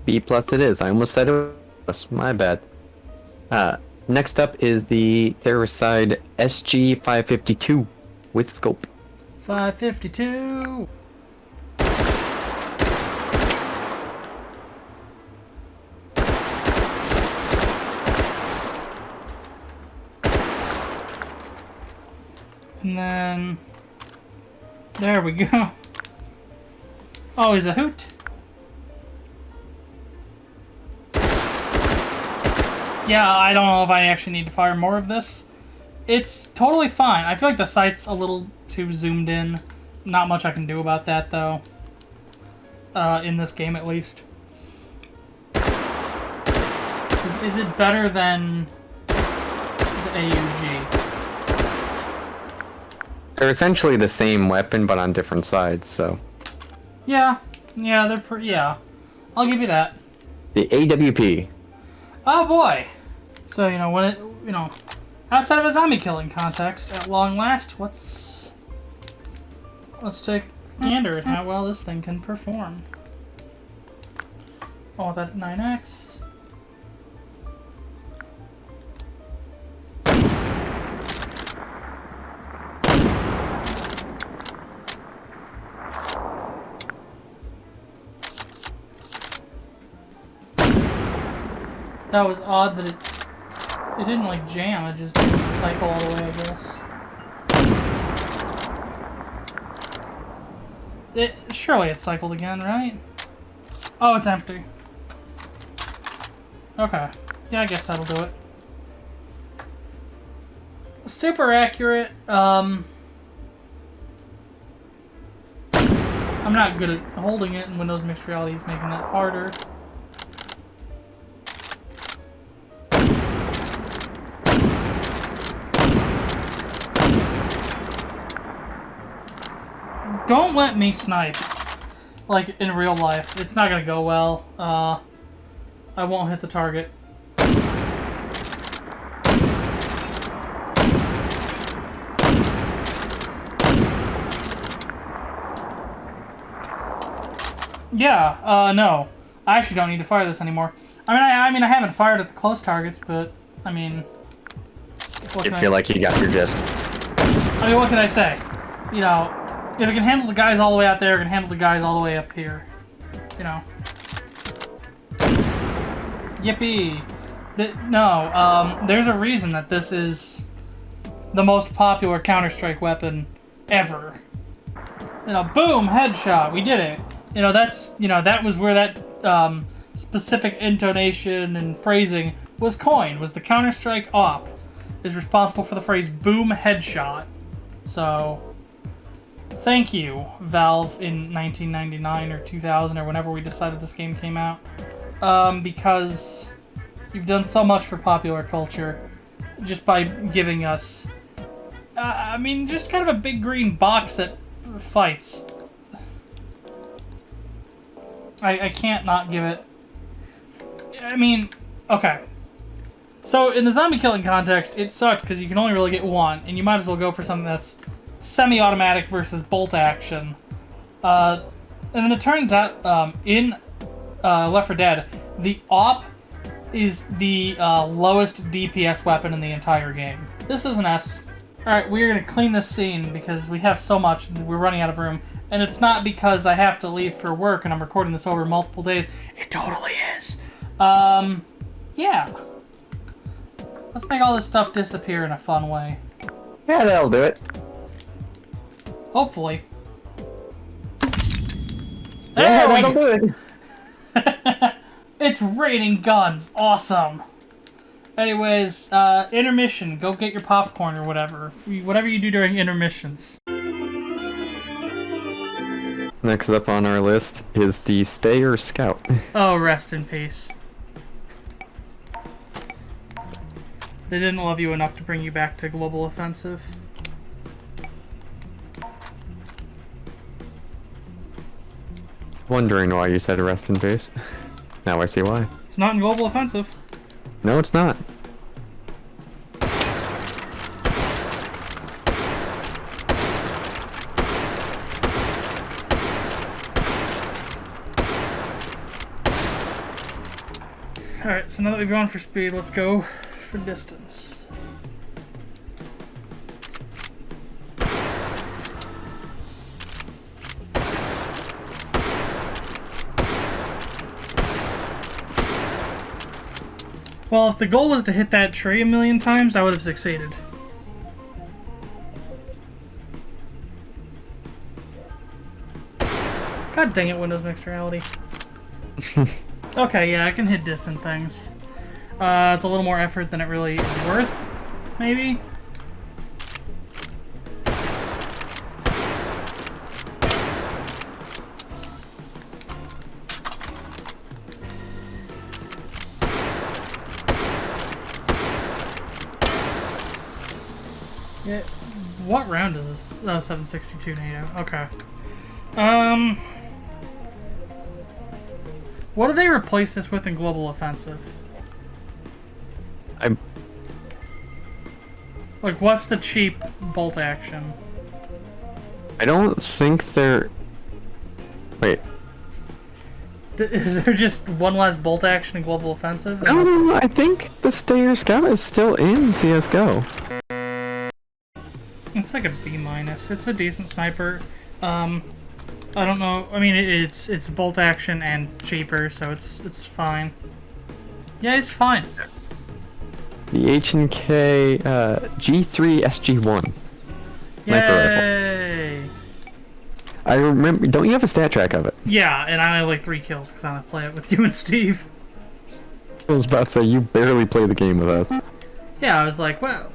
B+ it is. I almost said it was. My bad. Next up is the terrorist side SG-552 with scope. 552! And then... there we go. Oh, he's a hoot. Yeah, I don't know if I actually need to fire more of this. It's totally fine. I feel like the sight's a little too zoomed in. Not much I can do about that, though. In this game, at least. Is it better than the AUG? They're essentially the same weapon, but on different sides, so... Yeah. Yeah, yeah. I'll give you that. The AWP. Oh, boy! So, when it, outside of a zombie killing context, at long last, let's take a gander at how well this thing can perform. Oh, that 9x. That was odd that it didn't like jam, it just didn't cycle all the way, I guess. Surely it cycled again, right? Oh, it's empty. Okay. Yeah, I guess that'll do it. Super accurate. I'm not good at holding it, and Windows Mixed Reality is making that harder. Don't let me snipe. Like, in real life. It's not gonna go well. I won't hit the target. Yeah, no. I actually don't need to fire this anymore. I mean, I haven't fired at the close targets, but, I mean... I feel like you got your gist. I mean, what can I say? If it can handle the guys all the way out there, it can handle the guys all the way up here. Yippee! There's a reason that this is the most popular Counter-Strike weapon ever. Boom! Headshot! We did it! That was where that specific intonation and phrasing was coined, was the Counter-Strike op is responsible for the phrase boom headshot. So... thank you, Valve, in 1999 or 2000 or whenever we decided this game came out, because you've done so much for popular culture just by giving us, I mean, just kind of a big green box that fights. I can't not give it. I mean, okay. So in the zombie killing context, it sucked because you can only really get one, and you might as well go for something that's semi-automatic versus bolt action. And then it turns out in Left 4 Dead, the AWP is the lowest DPS weapon in the entire game. This is an S. Alright, we're going to clean this scene because we have so much and we're running out of room. And it's not because I have to leave for work and I'm recording this over multiple days. It totally is. Yeah. Let's make all this stuff disappear in a fun way. Yeah, that'll do it. Hopefully. Yeah, that'll do it. It's raining guns. Awesome. Anyways, intermission. Go get your popcorn or whatever. Whatever you do during intermissions. Next up on our list is the Stayer Scout. Oh, rest in peace. They didn't love you enough to bring you back to Global Offensive. Wondering why you said rest in peace. Now I see why. It's not in Global Offensive. No, it's not. Alright, so now that we've gone for speed, let's go for distance. Well, if the goal was to hit that tree a million times, I would have succeeded. God dang it, Windows Mixed Reality. Okay, yeah, I can hit distant things. It's a little more effort than it really is worth, maybe? Yeah, what round is this? Oh, 762 NATO. Okay. What do they replace this with in Global Offensive? Like, what's the cheap bolt action? I don't think they're... Wait. Is there just one less bolt action in Global Offensive? No, I think the Stayer Scout is still in CSGO. It's like a B-. It's a decent sniper. I don't know. I mean, it's bolt action and cheaper, so it's fine. Yeah, it's fine. The H&K G3 SG1. Yay! I remember. Don't you have a stat track of it? Yeah, and I have like 3 kills because I play it with you and Steve. I was about to say you barely play the game with us. Yeah, I was like, well,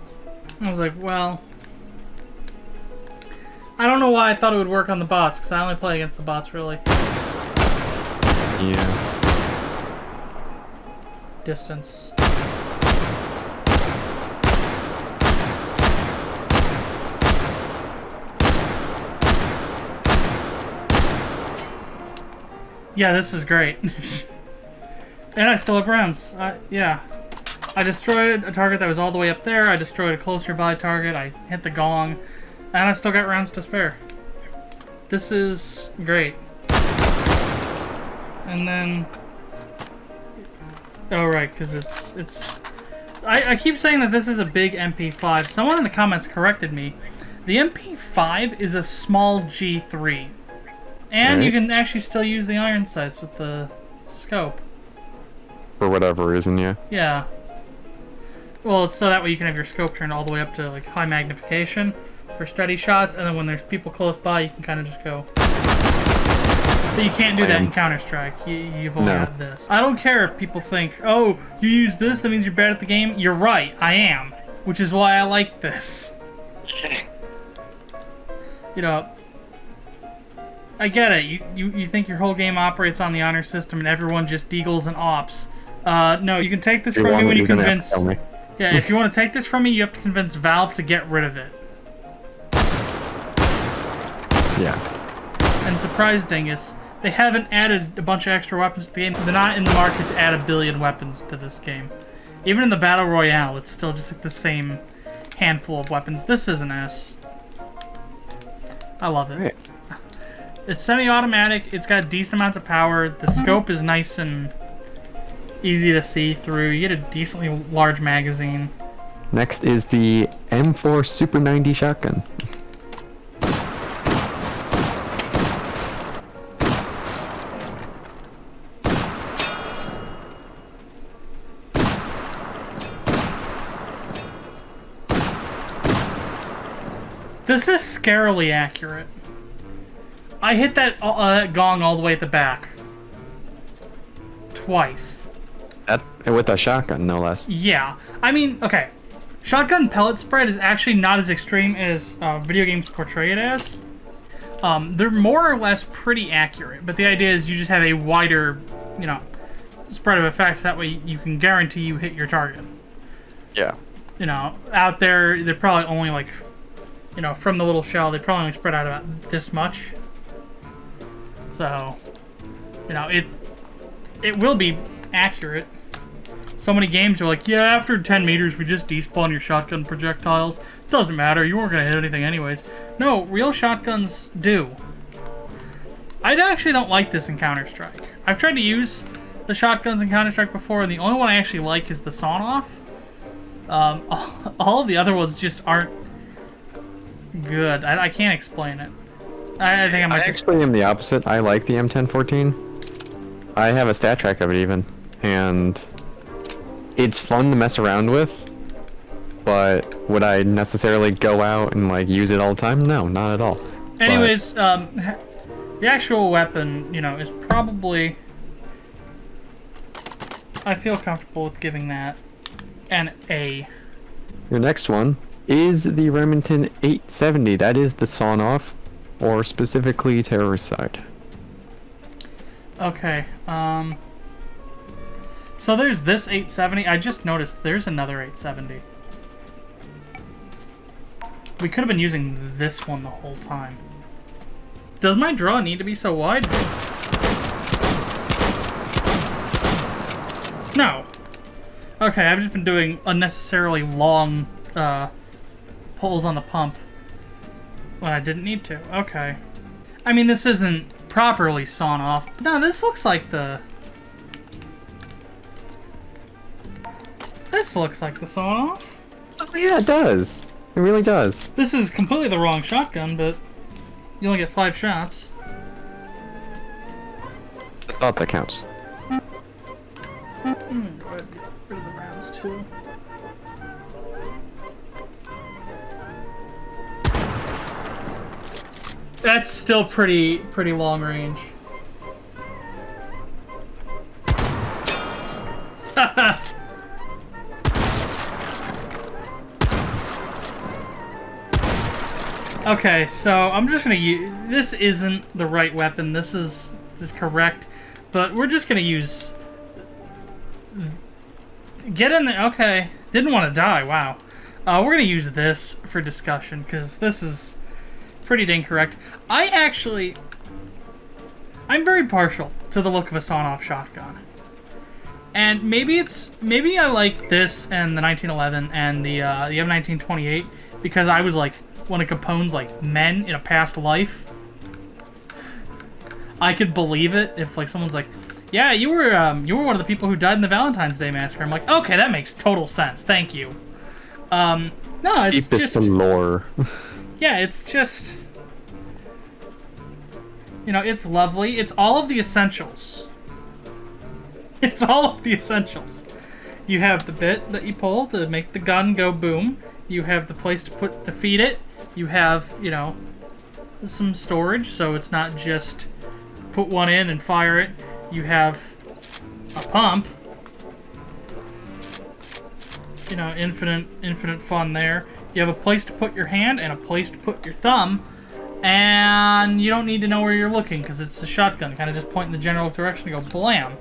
I don't know why I thought it would work on the bots, because I only play against the bots, really. Yeah. Distance. Yeah, this is great. And I still have rounds. Yeah. I destroyed a target that was all the way up there. I destroyed a closer by target. I hit the gong. And I still got rounds to spare. This is great. And then... Oh, right, because it's... I keep saying that this is a big MP5. Someone in the comments corrected me. The MP5 is a small G3. And you can actually still use the iron sights with the scope. For whatever reason, yeah. Yeah. Well, it's so that way you can have your scope turned all the way up to like high magnification for steady shots, and then when there's people close by, you can kind of just go. But you can't do that in Counter-Strike. You've only got this. I don't care if people think, oh, you use this, that means you're bad at the game. You're right, I am. Which is why I like this. You know, I get it. You think your whole game operates on the honor system and everyone just deagles and ops. No, you can take this from me when you convince... Yeah, if you want to take this from me, you have to convince Valve to get rid of it. Yeah. And surprise dingus, they haven't added a bunch of extra weapons to the game. They're not in the market to add 1 billion weapons to this game. Even in the Battle Royale, it's still just like the same handful of weapons. This is an S. I love it. Right. It's semi-automatic, it's got decent amounts of power, the scope is nice and easy to see through, you get a decently large magazine. Next is the M4 Super 90 shotgun. This is scarily accurate. I hit that gong all the way at the back. Twice. With a shotgun, no less. Yeah. I mean, okay. Shotgun pellet spread is actually not as extreme as video games portray it as. They're more or less pretty accurate, but the idea is you just have a wider, you know, spread of effects. That way you can guarantee you hit your target. Yeah. You know, out there, they're probably only like, you know, from the little shell, they probably only spread out about this much. So, you know, it will be accurate. So many games are like, yeah, after 10 meters, we just despawn your shotgun projectiles. Doesn't matter, you weren't going to hit anything anyways. No, real shotguns do. I actually don't like this in Counter-Strike. I've tried to use the shotguns in Counter-Strike before, and the only one I actually like is the sawn-off. All of the other ones just aren't good. I can't explain it. I think I actually am the opposite. I like the M1014. I have a stat track of it even, and it's fun to mess around with. But would I necessarily go out and like use it all the time? No, not at all. Anyways, the actual weapon, you know, is probably... I feel comfortable with giving that an A. Your next one is the Remington 870. That is the sawn-off, or specifically terrorist side. Okay, so there's this 870. I just noticed there's another 870. We could have been using this one the whole time. Does my draw need to be so wide? No. Okay, I've just been doing unnecessarily long pulls on the pump when I didn't need to. Okay. I mean, this isn't properly sawn off. No, this looks like the... This looks like the sawn off. Oh yeah, it does. It really does. This is completely the wrong shotgun, but you only get 5 shots. I thought that counts. Go ahead and get rid of the rounds too. That's still pretty long range. Okay, so I'm just gonna use... This isn't the right weapon. This is the correct, but we're just gonna use... Get in there. Okay. Didn't want to die. Wow. We're gonna use this for discussion, because this is pretty dang correct. I'm very partial to the look of a sawn-off shotgun. And maybe I like this and the 1911 and the M1928 because I was like one of Capone's like men in a past life. I could believe it if like someone's like, yeah, you were one of the people who died in the Valentine's Day massacre. I'm like, okay, that makes total sense. Thank you. No, it's deepest just lore. Yeah, it's just, you know, it's lovely. It's all of the essentials. It's all of the essentials. You have the bit that you pull to make the gun go boom. You have the place to feed it. You have, you know, some storage, so it's not just put one in and fire it. You have a pump. You know, infinite fun there. You have a place to put your hand and a place to put your thumb. And you don't need to know where you're looking because it's a shotgun. Kind of just point in the general direction and go blam.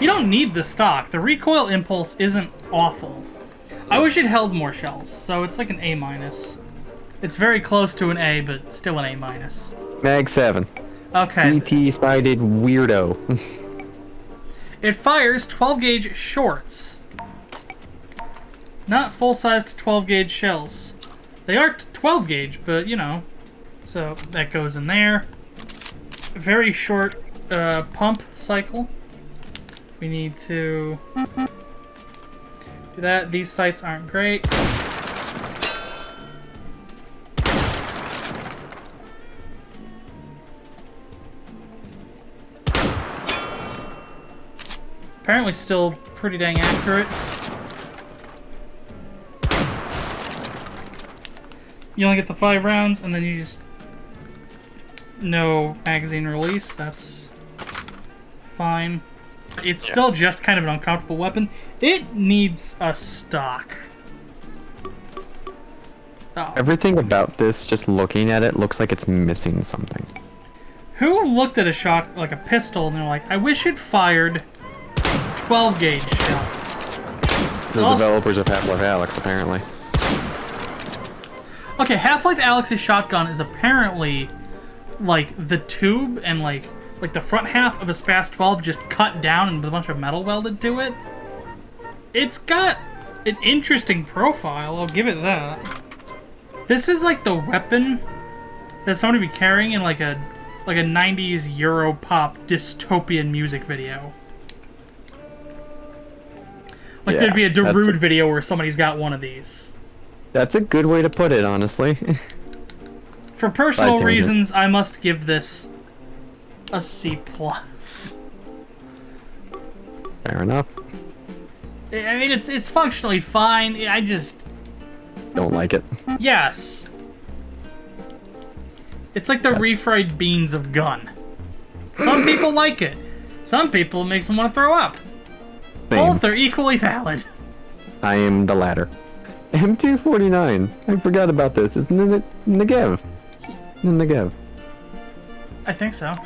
You don't need the stock. The recoil impulse isn't awful. I wish it held more shells, so it's like an A-. It's very close to an A, but still an A-. Mag 7. Okay. ET-sided weirdo. It fires 12 gauge shorts. Not full-sized 12 gauge shells. They are 12 gauge, but you know. So that goes in there. Very short pump cycle. We need to do that. These sights aren't great. Apparently still pretty dang accurate. You only get the 5 rounds, and then you just... No magazine release. That's fine. It's still just kind of an uncomfortable weapon. It needs a stock. Oh. Everything about this, just looking at it, looks like it's missing something. Who looked at a shot, like a pistol, and they're like, I wish it fired 12 gauge shells. The developers of Half-Life Alyx, apparently. Okay, Half-Life Alyx's shotgun is apparently like the tube and like the front half of a SPAS 12 just cut down and with a bunch of metal welded to it. It's got an interesting profile, I'll give it that. This is like the weapon that somebody would be carrying in like a 90s Euro pop dystopian music video. Like there'd be a Darude video where somebody's got one of these. That's a good way to put it, honestly. For personal reasons, I must give this a C+. Fair enough. I mean, it's functionally fine. I just don't like it. Yes. It's like the refried beans of gun. Some people like it. Some people it makes them want to throw up. Same. Both are equally valid. I am the latter. M249. I forgot about this. It's Negev. Negev. I think so.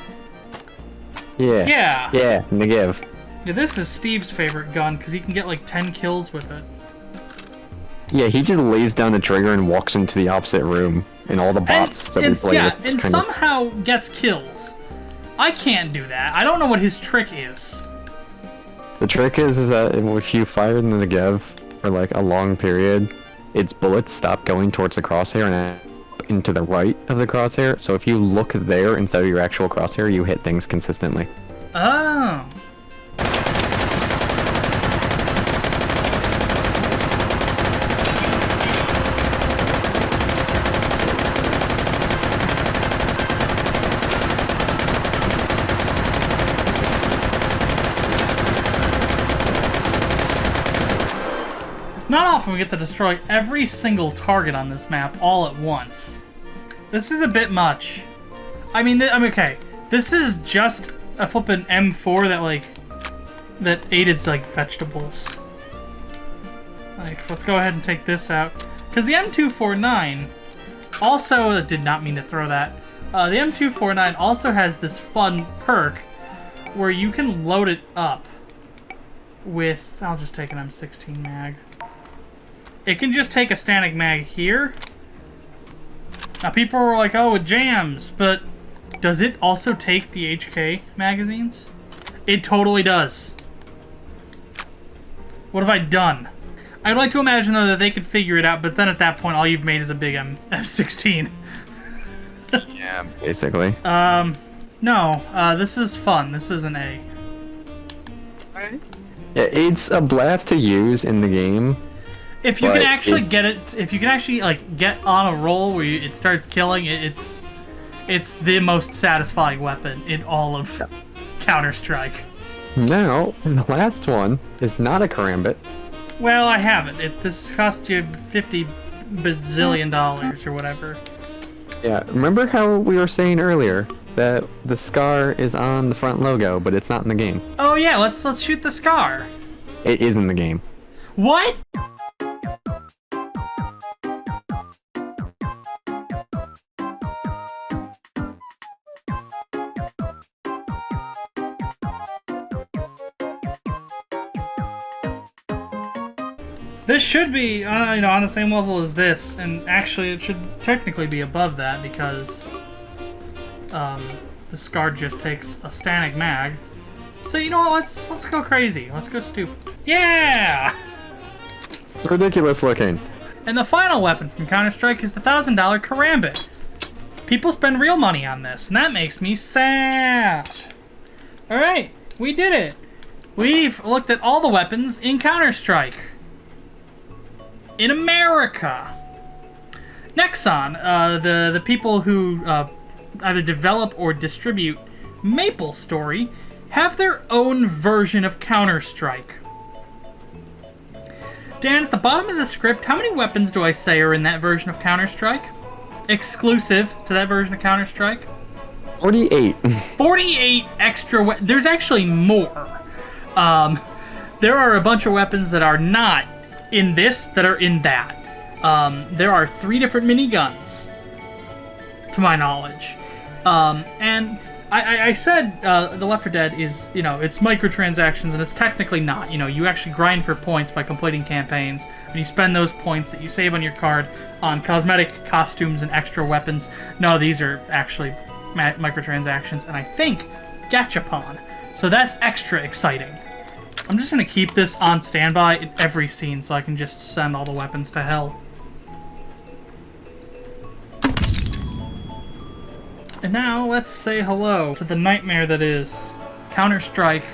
Yeah. Yeah. Yeah, Negev. Yeah, this is Steve's favorite gun because he can get like 10 kills with it. Yeah, he just lays down the trigger and walks into the opposite room, and all the bots that we play with. And somehow gets kills. I can't do that. I don't know what his trick is. The trick is that if you fire in the Negev for like a long period, its bullets stop going towards the crosshair and into the right of the crosshair. So if you look there instead of your actual crosshair, you hit things consistently. Oh. Not often we get to destroy every single target on this map all at once. This is a bit much. I mean, okay. This is just a flippin' M4 that aided like vegetables. Like, let's go ahead and take this out. Because the M249 also, did not mean to throw that. The M249 also has this fun perk where you can load it up with, I'll just take an M16 mag. It can just take a static mag here. Now people were like, oh, it jams, but does it also take the HK magazines? It totally does. What have I done? I'd like to imagine, though, that they could figure it out, but then at that point, all you've made is a big M16. Yeah, basically. No, this is fun. This is an A. Yeah, it's a blast to use in the game. If you can actually get it, if you can actually like get on a roll where it starts killing, it's the most satisfying weapon in all of Counter-Strike. Now, the last one is not a karambit. Well, I have it. This cost you $50 bazillion or whatever. Yeah, remember how we were saying earlier that the SCAR is on the front logo, but it's not in the game? Oh yeah, let's shoot the SCAR. It is in the game. What? This should be, on the same level as this, and actually it should technically be above that because the Scar just takes a Static Mag. So you know what? Let's go crazy. Let's go stupid. Yeah! It's ridiculous looking. And the final weapon from Counter-Strike is the $1,000 Karambit. People spend real money on this, and that makes me sad. Alright, we did it. We've looked at all the weapons in Counter-Strike. In America. Next on, the people who either develop or distribute MapleStory have their own version of Counter-Strike. Dan, at the bottom of the script, how many weapons do I say are in that version of Counter-Strike? Exclusive to that version of Counter-Strike? 48. 48 extra there's actually more. There are a bunch of weapons that are not in this that are in that. There are 3 different miniguns, to my knowledge. And I said the Left 4 Dead is, it's microtransactions, and it's technically not. You actually grind for points by completing campaigns, and you spend those points that you save on your card on cosmetic costumes and extra weapons. No, these are actually microtransactions, and I think gachapon. So that's extra exciting. I'm just going to keep this on standby in every scene so I can just send all the weapons to hell. And now, let's say hello to the nightmare that is Counter-Strike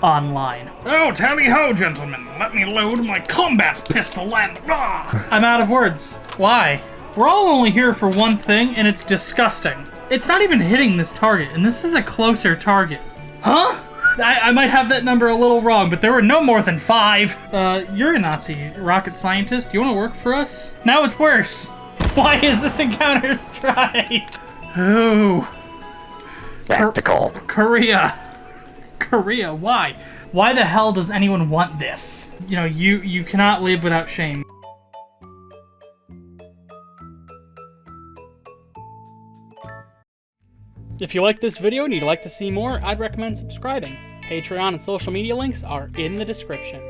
Online. Oh, tally-ho, gentlemen. Let me load my combat pistol and... Ah! I'm out of words. Why? We're all only here for one thing, and it's disgusting. It's not even hitting this target, and this is a closer target. Huh? I might have that number a little wrong, but there were no more than 5. You're a Nazi rocket scientist. Do you want to work for us? Now it's worse. Why is this in Counter-Strike? Oh. Tactical. Korea, why? Why the hell does anyone want this? You cannot live without shame. If you like this video and you'd like to see more, I'd recommend subscribing. Patreon and social media links are in the description.